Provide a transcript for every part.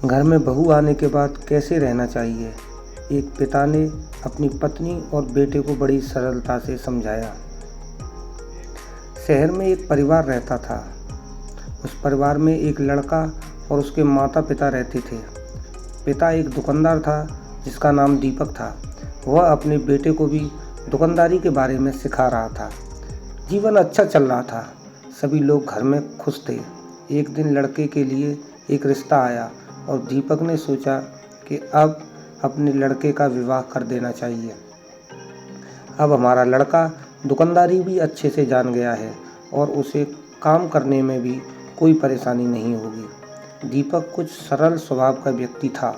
घर में बहू आने के बाद कैसे रहना चाहिए। एक पिता ने अपनी पत्नी और बेटे को बड़ी सरलता से समझाया। शहर में एक परिवार रहता था। उस परिवार में एक लड़का और उसके माता पिता रहते थे। पिता एक दुकानदार था जिसका नाम दीपक था। वह अपने बेटे को भी दुकानदारी के बारे में सिखा रहा था। जीवन अच्छा चल रहा था। सभी लोग घर में खुश थे। एक दिन लड़के के लिए एक रिश्ता आया और दीपक ने सोचा कि अब अपने लड़के का विवाह कर देना चाहिए। अब हमारा लड़का दुकानदारी भी अच्छे से जान गया है और उसे काम करने में भी कोई परेशानी नहीं होगी। दीपक कुछ सरल स्वभाव का व्यक्ति था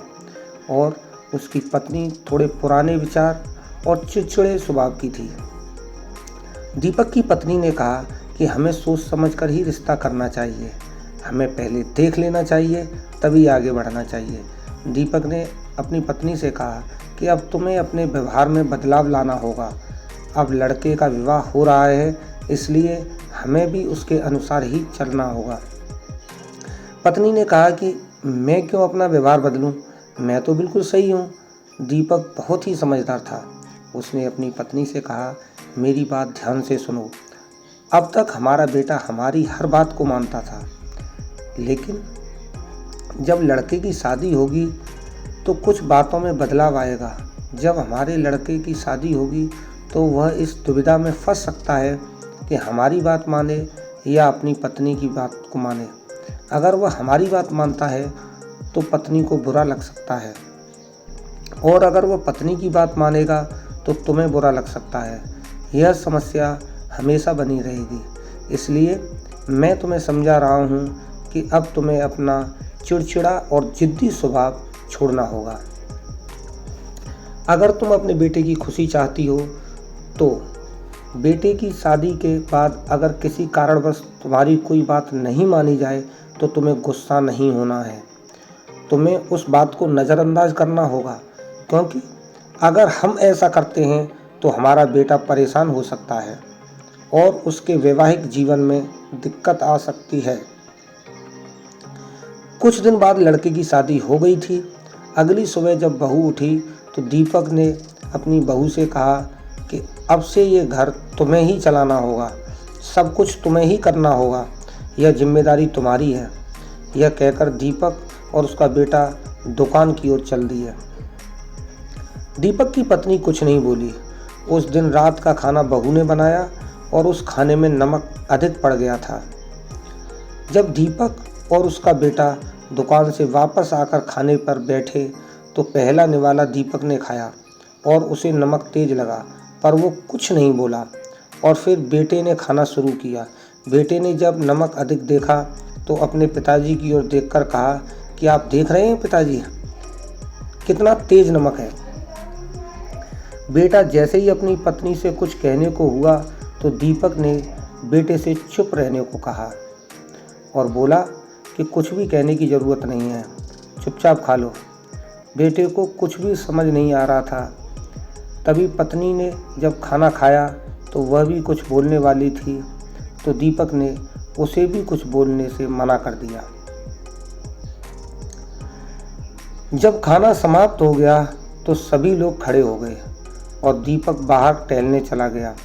और उसकी पत्नी थोड़े पुराने विचार और चिड़चिड़े स्वभाव की थी। दीपक की पत्नी ने कहा कि हमें सोच समझकर ही रिश्ता करना चाहिए। हमें पहले देख लेना चाहिए, तभी आगे बढ़ना चाहिए। दीपक ने अपनी पत्नी से कहा कि अब तुम्हें अपने व्यवहार में बदलाव लाना होगा। अब लड़के का विवाह हो रहा है, इसलिए हमें भी उसके अनुसार ही चलना होगा। पत्नी ने कहा कि मैं क्यों अपना व्यवहार बदलूं, मैं तो बिल्कुल सही हूं। दीपक बहुत ही समझदार था। उसने अपनी पत्नी से कहा, मेरी बात ध्यान से सुनो। अब तक हमारा बेटा हमारी हर बात को मानता था, लेकिन जब लड़के की शादी होगी तो कुछ बातों में बदलाव आएगा। जब हमारे लड़के की शादी होगी तो वह इस दुविधा में फंस सकता है कि हमारी बात माने या अपनी पत्नी की बात को माने। अगर वह हमारी बात मानता है तो पत्नी को बुरा लग सकता है, और अगर वह पत्नी की बात मानेगा तो तुम्हें बुरा लग सकता है। यह समस्या हमेशा बनी रहेगी। इसलिए मैं तुम्हें समझा रहा हूँ कि अब तुम्हें अपना चिड़चिड़ा और जिद्दी स्वभाव छोड़ना होगा। अगर तुम अपने बेटे की खुशी चाहती हो तो बेटे की शादी के बाद अगर किसी कारणवश तुम्हारी कोई बात नहीं मानी जाए तो तुम्हें गुस्सा नहीं होना है। तुम्हें उस बात को नज़रअंदाज करना होगा, क्योंकि अगर हम ऐसा करते हैं तो हमारा बेटा परेशान हो सकता है और उसके वैवाहिक जीवन में दिक्कत आ सकती है। कुछ दिन बाद लड़के की शादी हो गई थी। अगली सुबह जब बहू उठी तो दीपक ने अपनी बहू से कहा कि अब से ये घर तुम्हें ही चलाना होगा, सब कुछ तुम्हें ही करना होगा, यह जिम्मेदारी तुम्हारी है। यह कहकर दीपक और उसका बेटा दुकान की ओर चल दिए। दीपक की पत्नी कुछ नहीं बोली। उस दिन रात का खाना बहू ने बनाया और उस खाने में नमक अधिक पड़ गया था। जब दीपक और उसका बेटा दुकान से वापस आकर खाने पर बैठे तो पहला निवाला दीपक ने खाया और उसे नमक तेज लगा, पर वो कुछ नहीं बोला। और फिर बेटे ने खाना शुरू किया। बेटे ने जब नमक अधिक देखा तो अपने पिताजी की ओर देखकर कहा कि आप देख रहे हैं पिताजी, कितना तेज नमक है। बेटा जैसे ही अपनी पत्नी से कुछ कहने को हुआ तो दीपक ने बेटे से चुप रहने को कहा और बोला कि कुछ भी कहने की ज़रूरत नहीं है, चुपचाप खा लो। बेटे को कुछ भी समझ नहीं आ रहा था। तभी पत्नी ने जब खाना खाया तो वह भी कुछ बोलने वाली थी, तो दीपक ने उसे भी कुछ बोलने से मना कर दिया। जब खाना समाप्त हो गया तो सभी लोग खड़े हो गए और दीपक बाहर टहलने चला गया।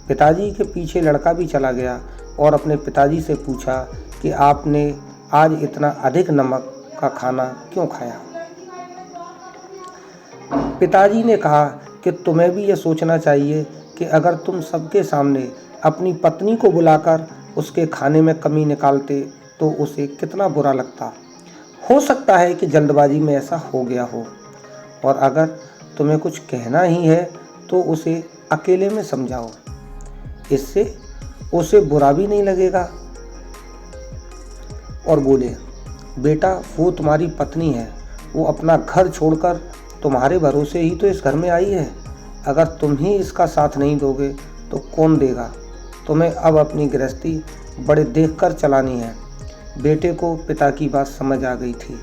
पिताजी के पीछे लड़का भी चला गया और अपने पिताजी से पूछा कि आपने आज इतना अधिक नमक का खाना क्यों खाया। पिताजी ने कहा कि तुम्हें भी यह सोचना चाहिए कि अगर तुम सबके सामने अपनी पत्नी को बुलाकर उसके खाने में कमी निकालते तो उसे कितना बुरा लगता। हो सकता है कि जल्दबाजी में ऐसा हो गया हो, और अगर तुम्हें कुछ कहना ही है तो उसे अकेले में समझाओ, इससे उसे बुरा भी नहीं लगेगा। और बोले, बेटा वो तुम्हारी पत्नी है, वो अपना घर छोड़कर तुम्हारे भरोसे ही तो इस घर में आई है। अगर तुम ही इसका साथ नहीं दोगे तो कौन देगा। तुम्हें अब अपनी गृहस्थी बड़े देखकर चलानी है। बेटे को पिता की बात समझ आ गई थी।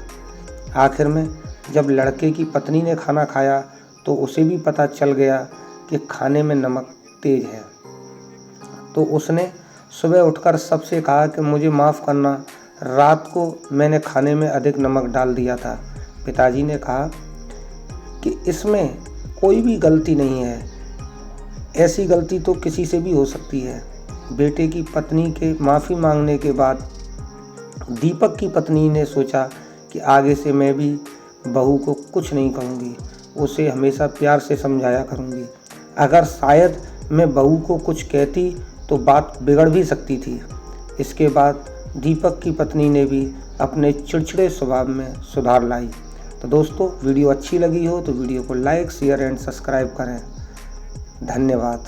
आखिर में जब लड़के की पत्नी ने खाना खाया तो उसे भी पता चल गया कि खाने में नमक तेज है। तो उसने सुबह उठकर सबसे कहा कि मुझे माफ़ करना, रात को मैंने खाने में अधिक नमक डाल दिया था। पिताजी ने कहा कि इसमें कोई भी गलती नहीं है, ऐसी गलती तो किसी से भी हो सकती है। बेटे की पत्नी के माफ़ी मांगने के बाद दीपक की पत्नी ने सोचा कि आगे से मैं भी बहू को कुछ नहीं कहूँगी, उसे हमेशा प्यार से समझाया करूँगी। अगर शायद मैं बहू को कुछ कहती तो बात बिगड़ भी सकती थी। इसके बाद दीपक की पत्नी ने भी अपने चिड़चिड़े स्वभाव में सुधार लाई। तो दोस्तों, वीडियो अच्छी लगी हो तो वीडियो को लाइक, शेयर एंड सब्सक्राइब करें। धन्यवाद।